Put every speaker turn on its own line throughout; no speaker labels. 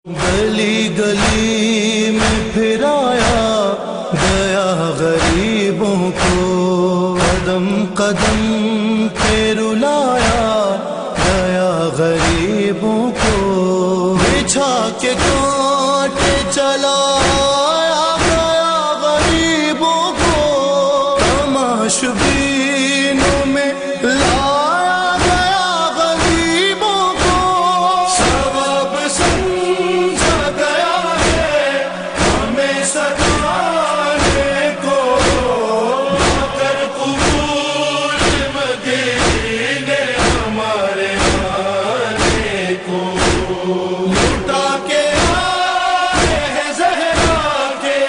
گلی گلی میں پھرایا گیا غریبوں کو، قدم قدم پہ رلایا گیا غریبوں کو، بچھا کے کانٹے چلایا گیا غریبوں کو، تماشبینوں میں لایا گیا غریبوں کو، سبب سمجھا گیا ہے ہمیں سکھانے کو، کر قبول مدینے ہمارے آنے کو، لٹا کے آئے ہیں زہرا کے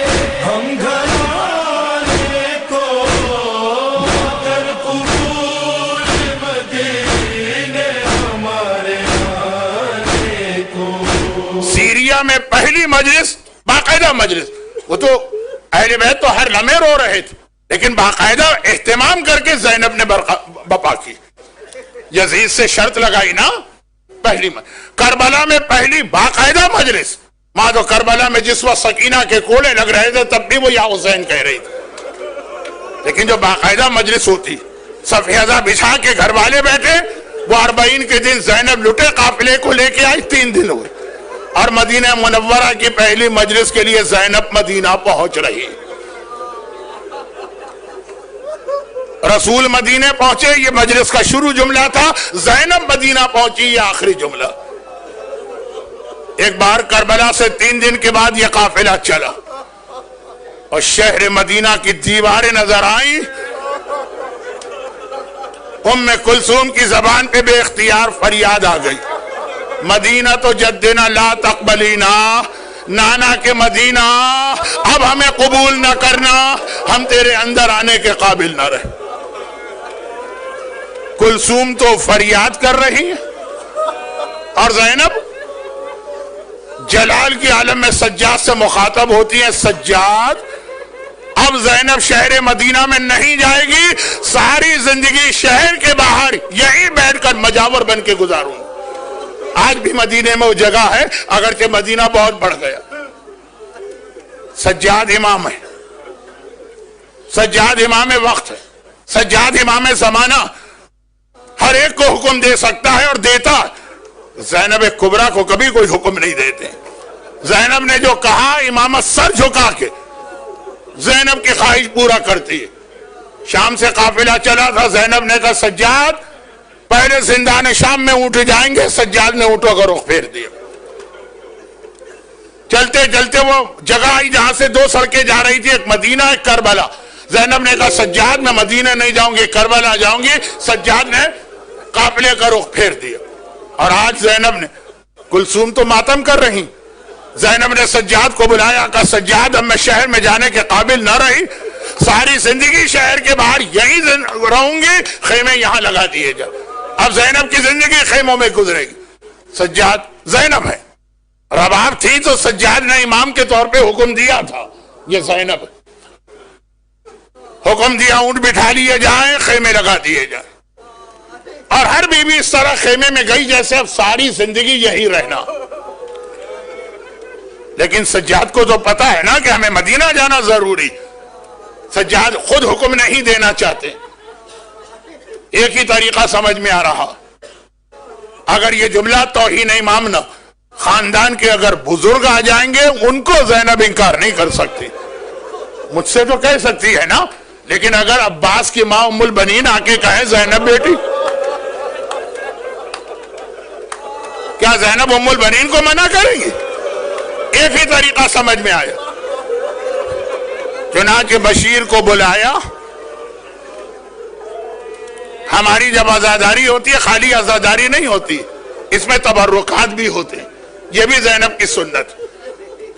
ہم گھرانے کو، کر قبول مدینے ہمارے آنے کو۔
سیریا میں پہلی مجلس، باقاعدہ مجلس، وہ تو اہل بیت تو ہر لمحے رو رہے تھے، لیکن باقاعدہ اہتمام کر کے زینب نے بپا کی، یزید سے شرط لگائی نا، پہلی کربلا میں پہلی باقاعدہ مجلس، ماں تو کربلا میں جس وقت سکینہ کے کولے لگ رہے تھے تب بھی وہ یا حسین کہہ رہی تھی، لیکن جو باقاعدہ مجلس ہوتی، صفحہ بچھا کے گھر والے بیٹھے، وہ 40 کے دن زینب لٹے قافلے کو لے کے آئی، 3 دن ہوئے، اور مدینہ منورہ کی پہلی مجلس کے لیے زینب مدینہ پہنچ رہی، رسول مدینہ پہنچے، یہ مجلس کا شروع جملہ تھا، زینب مدینہ پہنچی، یہ آخری جملہ۔ ایک بار کربلا سے 3 دن کے بعد یہ قافلہ چلا اور شہر مدینہ کی دیواریں نظر آئیں، ام کلثوم کی زبان پہ بے اختیار فریاد آ گئی، مدینہ تو جدنا لا تقبلینا، نانا کے مدینہ اب ہمیں قبول نہ کرنا، ہم تیرے اندر آنے کے قابل نہ رہے۔ کلثوم تو فریاد کر رہی ہے اور زینب جلال کی عالم میں سجاد سے مخاطب ہوتی ہیں، سجاد اب زینب شہر مدینہ میں نہیں جائے گی، ساری زندگی شہر کے باہر یہیں بیٹھ کر مجاور بن کے گزاروں گی۔ آج بھی مدینے میں وہ جگہ ہے، اگرچہ مدینہ بہت بڑھ گیا۔ سجاد امام ہے، سجاد امام وقت ہے، سجاد امام زمانہ، ہر ایک کو حکم دے سکتا ہے اور دیتا ہے۔ زینب کبریٰ کو کبھی کوئی حکم نہیں دیتے، زینب نے جو کہا امامت سر جھکا کے زینب کی خواہش پورا کرتی ہے۔ شام سے قافلہ چلا تھا، زینب نے کہا سجاد پہلے زندان شام میں اونٹ جائیں گے، سجاد نے اونٹوں کا رخ پھیر دیا۔ چلتے چلتے وہ جگہ آئی جہاں سے 2 سڑکیں جا رہی تھی، ایک مدینہ ایک کربلا۔ زینب نے کہا سجاد میں مدینہ نہیں جاؤں گی، کربلا جاؤں گی، سجاد نے قافلے کا رخ پھیر دیا۔ اور آج زینب نے، کلثوم تو ماتم کر رہی، زینب نے سجاد کو بلایا، کہا سجاد اب میں شہر میں جانے کے قابل نہ رہی، ساری زندگی شہر کے باہر یہیں رہوں گی، خیمے یہاں لگا دیے جا۔ اب زینب کی زندگی خیموں میں گزرے گی۔ سجاد زینب ہے، رباب تھی تو سجاد نے امام کے طور پہ حکم دیا تھا، یہ زینب ہے، حکم دیا اونٹ بٹھا لیے جائیں، خیمے لگا دیے جائیں، اور ہر بیوی اس طرح خیمے میں گئی جیسے اب ساری زندگی یہی رہنا۔ لیکن سجاد کو تو پتا ہے نا کہ ہمیں مدینہ جانا ضروری، سجاد خود حکم نہیں دینا چاہتے۔ ایک ہی طریقہ سمجھ میں آ رہا، اگر یہ جملہ توہین امام نہ، خاندان کے اگر بزرگ آ جائیں گے ان کو زینب انکار نہیں کر سکتی، مجھ سے تو کہہ سکتی ہے نا، لیکن اگر عباس کی ماں ام البنین آ کے کہے زینب بیٹی، کیا زینب ام البنین کو منع کریں گی؟ ایک ہی طریقہ سمجھ میں آیا، چنانچہ بشیر کو بلایا۔ ہماری جب عزاداری ہوتی ہے خالی عزاداری نہیں ہوتی، اس میں تبرکات بھی ہوتے ہیں، یہ بھی زینب کی سنت۔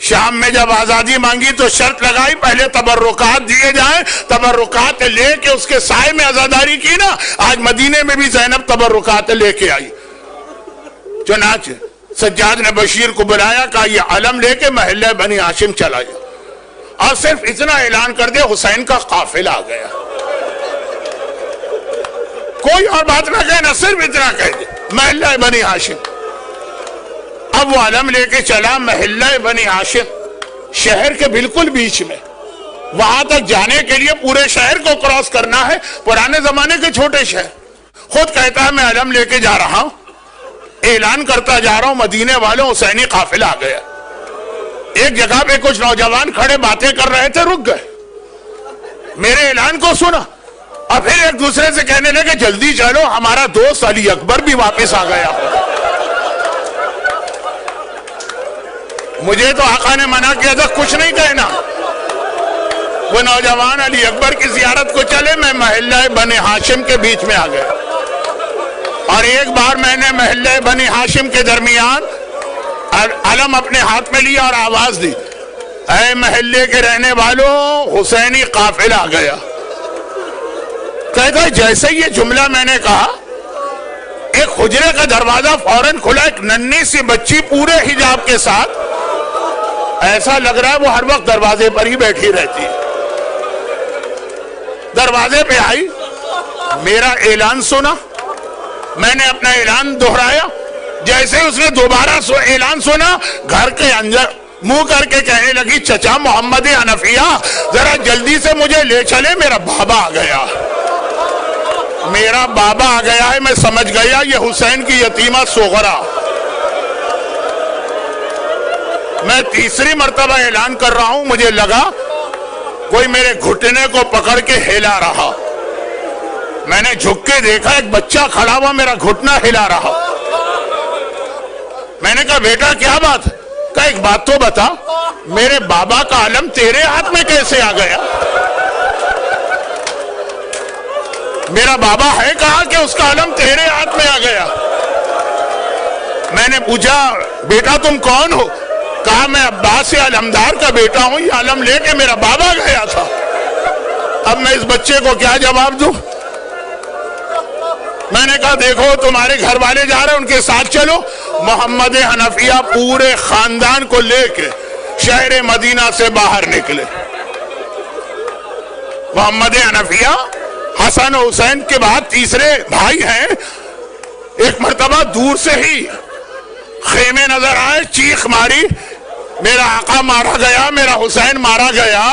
شام میں جب آزادی مانگی تو شرط لگائی پہلے تبرکات دیے جائیں، تبرکات لے کے اس کے سائے میں عزاداری کی نا۔ آج مدینے میں بھی زینب تبرکات لے کے آئی، چنانچہ سجاد نے بشیر کو بلایا، کہا یہ علم لے کے محلہ بنی ہاشم چلا جا، اور صرف اتنا اعلان کر دے حسین کا قافلہ آ گیا، کوئی اور بات نہ کہنا، صرف اتنا کہہ دے محلہ بنی ہاشم۔ اب وہ علم لے کے چلا محلہ بنی ہاشم، شہر کے بالکل بیچ میں، وہاں تک جانے کے لیے پورے شہر کو کراس کرنا ہے، پرانے زمانے کے چھوٹے شہر۔ خود کہتا ہے میں علم لے کے جا رہا ہوں، اعلان کرتا جا رہا ہوں، مدینے والوں حسینی قافلہ آ گیا۔ ایک جگہ پہ کچھ نوجوان کھڑے باتیں کر رہے تھے، رک گئے، میرے اعلان کو سنا، اور پھر ایک دوسرے سے کہنے لگے جلدی چلو، ہمارا دوست علی اکبر بھی واپس آ گیا۔ مجھے تو آقا نے منع کیا تھا کچھ نہیں کہنا۔ وہ نوجوان علی اکبر کی زیارت کو چلے، میں محلہ بنی ہاشم کے بیچ میں آ گیا، اور ایک بار میں نے محلہ بنی ہاشم کے درمیان علم اپنے ہاتھ میں لیا اور آواز دی، اے محلے کے رہنے والوں، حسینی قافلہ آ گیا۔ کہتا ہے جیسے یہ جملہ میں نے کہا، ایک حجرے کا دروازہ فوراً کھلا، ایک ننھی سی بچی پورے حجاب کے ساتھ، ایسا لگ رہا ہے وہ ہر وقت دروازے پر ہی بیٹھی رہتی ہے، دروازے پہ آئی، میرا اعلان سنا، میں نے اپنا اعلان دہرایا، جیسے اس نے دوبارہ اعلان سنا، گھر کے اندر منہ کر کے کہنے لگی، چچا محمد حنفیہ ذرا جلدی سے مجھے لے چلے، میرا بابا آ گیا، میرا بابا آ گیا ہے۔ میں سمجھ گیا یہ حسین کی یتیمہ صغرا۔ میں تیسری مرتبہ اعلان کر رہا ہوں، مجھے لگا کوئی میرے گھٹنے کو پکڑ کے ہلا رہا، میں نے جھک کے دیکھا ایک بچہ کھڑا ہوا میرا گھٹنا ہلا رہا۔ میں نے کہا بیٹا کیا بات ہے؟ کہا ایک بات تو بتا، میرے بابا کا علم تیرے ہاتھ میں کیسے آ گیا؟ میرا بابا ہے کہا کہ اس کا علم تیرے ہاتھ میں آ گیا؟ میں نے پوچھا بیٹا تم کون ہو؟ کہا میں عباس علمدار کا بیٹا ہوں، یہ علم لے کے میرا بابا گیا تھا۔ اب میں اس بچے کو کیا جواب دوں؟ میں نے کہا دیکھو تمہارے گھر والے جا رہے ہیں، ان کے ساتھ چلو۔ محمد حنفیہ پورے خاندان کو لے کے شہر مدینہ سے باہر نکلے۔ محمد حنفیہ حسن و حسین کے بعد تیسرے بھائی ہیں۔ ایک مرتبہ دور سے ہی خیمے نظر آئے، چیخ ماری، میرا آقا مارا گیا، میرا حسین مارا گیا۔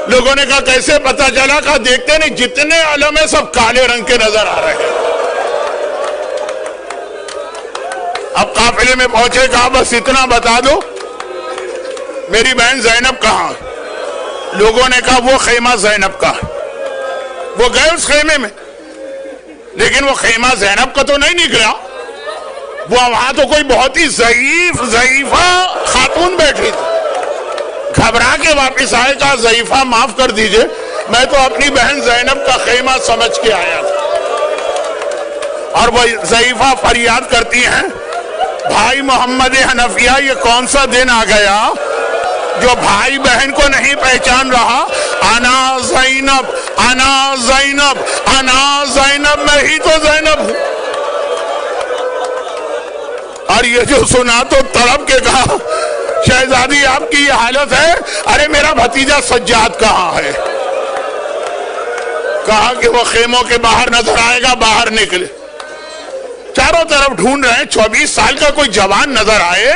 لوگوں نے کہا کیسے پتا چلا؟ کہا دیکھتے نہیں جتنے علم ہیں سب کالے رنگ کے نظر آ رہے ہیں۔ اب قافلے میں پہنچے، کہا بس اتنا بتا دو میری بہن زینب کہاں؟ لوگوں نے کہا وہ خیمہ زینب کا۔ وہ گئے اس خیمے میں، لیکن وہ خیمہ زینب کا تو نہیں نکلا، وہ وہاں تو کوئی بہت ہی ضعیفہ خاتون بیٹھی تھی۔ گھبرا کے واپس آئے، کہا ضعیفہ معاف کر دیجئے، میں تو اپنی بہن زینب کا خیمہ سمجھ کے آیا تھا۔ اور وہ ضعیفہ فریاد کرتی ہیں، بھائی محمد حنفیہ یہ کون سا دن آ گیا جو بھائی بہن کو نہیں پہچان رہا؟ انا زینب، انا زینب، انا زینب، میں ہی تو زینب ہوں۔ اور یہ جو سنا تو تڑپ کے کہا شہزادی آپ کی یہ حالت ہے؟ ارے میرا بھتیجا سجاد کہاں ہے؟ کہا کہ وہ خیموں کے باہر نظر آئے گا، باہر نکلے، چاروں طرف ڈھونڈ رہے ہیں، 24 سال کا کوئی جوان نظر آئے،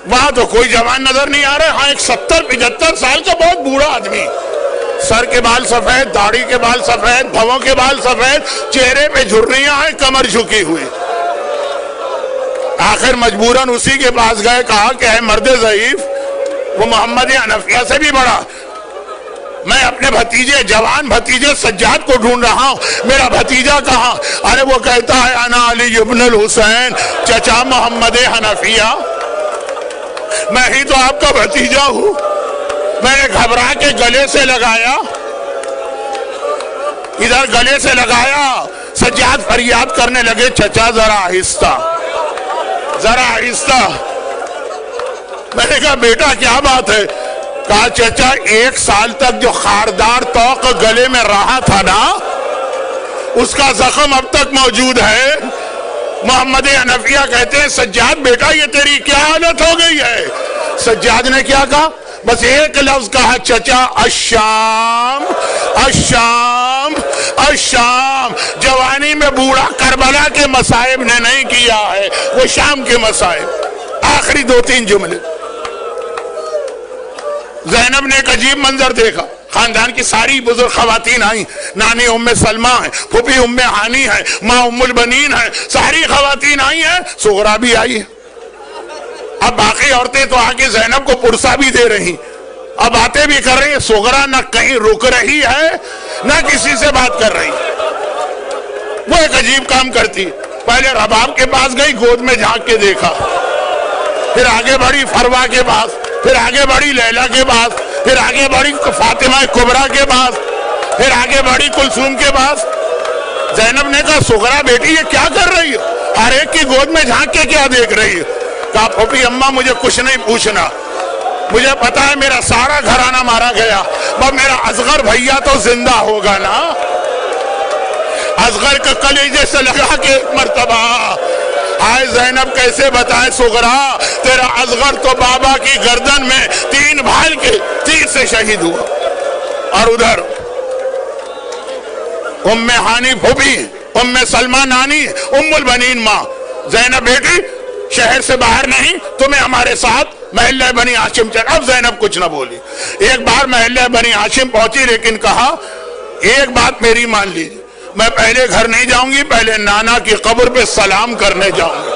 وہاں تو کوئی جوان نظر نہیں آ رہا۔ ہاں ایک 70-75 سال کا بہت بوڑھا آدمی، سر کے بال سفید، داڑھی کے بال سفید، بھووں کے بال سفید، چہرے پہ جھریاں ہیں، کمر جھکی ہوئی۔ آخر مجبوراً اسی کے پاس گئے، کہا کہ اے مرد ضعیف، وہ محمد حنفیہ سے بھی بڑا، میں اپنے بھتیجے، جوان بھتیجے سجاد کو ڈھونڈ رہا ہوں، میرا بھتیجا کہاں؟ ارے وہ کہتا ہے انا علی ابن الحسین، چچا محمد حنفیہ، میں ہی تو آپ کا بھتیجا ہوں۔ میں نے گھبرا کے گلے سے لگایا، ادھر گلے سے لگایا، سجاد فریاد کرنے لگے، چچا ذرا آہستہ، ذرا آہستہ۔ میں نے کہا بیٹا کیا بات ہے؟ کہا چچا 1 سال تک جو خاردار توق گلے میں رہا تھا نا، اس کا زخم اب تک موجود ہے۔ محمد حنفیہ کہتے ہیں سجاد بیٹا یہ تیری کیا حالت ہو گئی ہے؟ سجاد نے کیا کہا؟ بس ایک لفظ کہا چچا الشام الشام الشام. جوانی میں بوڑھا کربلا کے مصائب نے نہیں کیا ہے، وہ شام کے مصائب. آخری 2-3 جملے. زینب نے ایک عجیب منظر دیکھا. خاندان کی ساری بزرگ خواتین آئیں. نانی ام سلمہ ہیں، پھوپھی ام ہانی ہے، ماں ام البنین ہے، ساری خواتین آئی ہیں. صغرا بھی آئی ہے. اب باقی عورتیں تو آگے زینب کو پرسا بھی دے رہی، اب باتیں بھی کر رہی ہیں. صغرا نہ کہیں رک رہی ہے نہ کسی سے بات کر رہی. وہ ایک عجیب کام کرتی. پہلے رباب کے پاس گئی، گود میں جھانک کے دیکھا. پھر آگے بڑھی فروا کے پاس، پھر آگے بڑھی لیلا کے پاس، پھر آگے بڑھی فاطمہ کبریٰ کے پاس، پھر آگے بڑھی کلثوم کے پاس. زینب نے کہا صغرا بیٹی یہ کیا کر رہی ہے؟ ہر ایک کی گود میں جھانک کے کیا دیکھ رہی ہے؟ کہا پھوپھی اماں مجھے کچھ نہیں پوچھنا، مجھے پتا ہے میرا سارا گھرانہ مارا گیا، اب میرا اصغر بھیا تو زندہ ہوگا نا. اصغر کا کلیجے سے لگا کے ایک مرتبہ. آئے زینب کیسے بتائے صغرا تیرا اصغر تو بابا کی گردن میں 3 بھال کے تیر سے شہید ہوا. اور ادھر ام ہانی پھوپھی، ام سلمہ نانی، ام البنین ماں. زینب بیٹی شہر سے باہر نہیں، تمہیں ہمارے ساتھ محلہ بنی ہاشم چل. اب زینب کچھ نہ بولی. ایک بار محلہ بنی ہاشم پہنچی لیکن کہا ایک بات میری مان لیجیے، میں پہلے گھر نہیں جاؤں گی، پہلے نانا کی قبر پہ سلام کرنے جاؤں گی.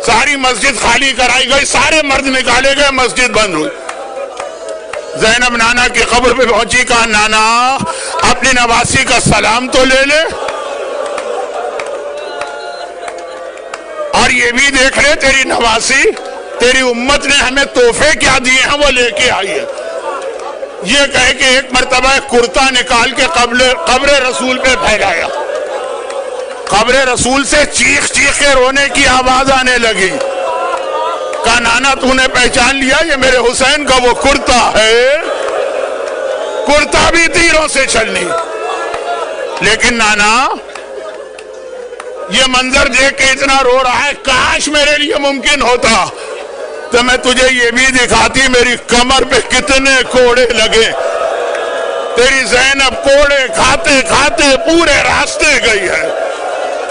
ساری مسجد خالی کرائی گئی، سارے مرد نکالے گئے، مسجد بند ہوئی. زینب نانا کی قبر پہ پہنچی، کہا نانا اپنی نواسی کا سلام تو لے لے، اور یہ بھی دیکھ لے تیری نواسی، تیری امت نے ہمیں تحفے کیا دیے ہیں وہ لے کے آئی ہے. یہ کہے کہ ایک مرتبہ کرتا نکال کے قبر رسول پہ پھیلایا. قبر رسول سے چیخ چیخ کے رونے کی آواز آنے لگی. کہا نانا تو نے پہچان لیا یہ میرے حسین کا وہ کرتا ہے؟ کرتا بھی تیروں سے چھلنی. لیکن نانا یہ منظر دیکھ کے اتنا رو رہا ہے، کاش میرے لیے ممکن ہوتا تو میں تجھے یہ بھی دکھاتی میری کمر پہ کتنے کوڑے لگے. تیری زینب کوڑے کھاتے کھاتے پورے راستے گئی ہے.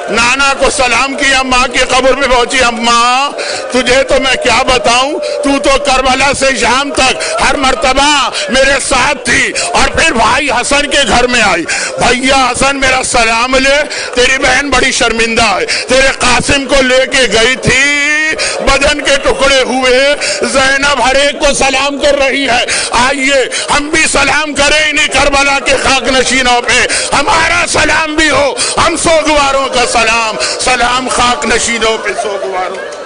نانا کو سلام کیا، ماں کی قبر پہ پہنچی. اماں تجھے تو میں کیا بتاؤں، تو تو کربلا سے شام تک ہر مرتبہ میرے ساتھ تھی. اور پھر بھائی حسن کے گھر میں آئی، بھیا حسن میرا سلام لے، تیری بہن بڑی شرمندہ ہے. تیرے قاسم کو لے کے گئی تھی، بدن کے ٹکڑے ہوئے. زینب ہر ایک کو سلام کر رہی ہے. آئیے ہم بھی سلام کریں انہیں کربلا کے خاک نشینوں پہ. ہمارا سلام بھی ہو، ہم سوگواروں کا سلام، سلام خاک نشینوں پہ سوگواروں.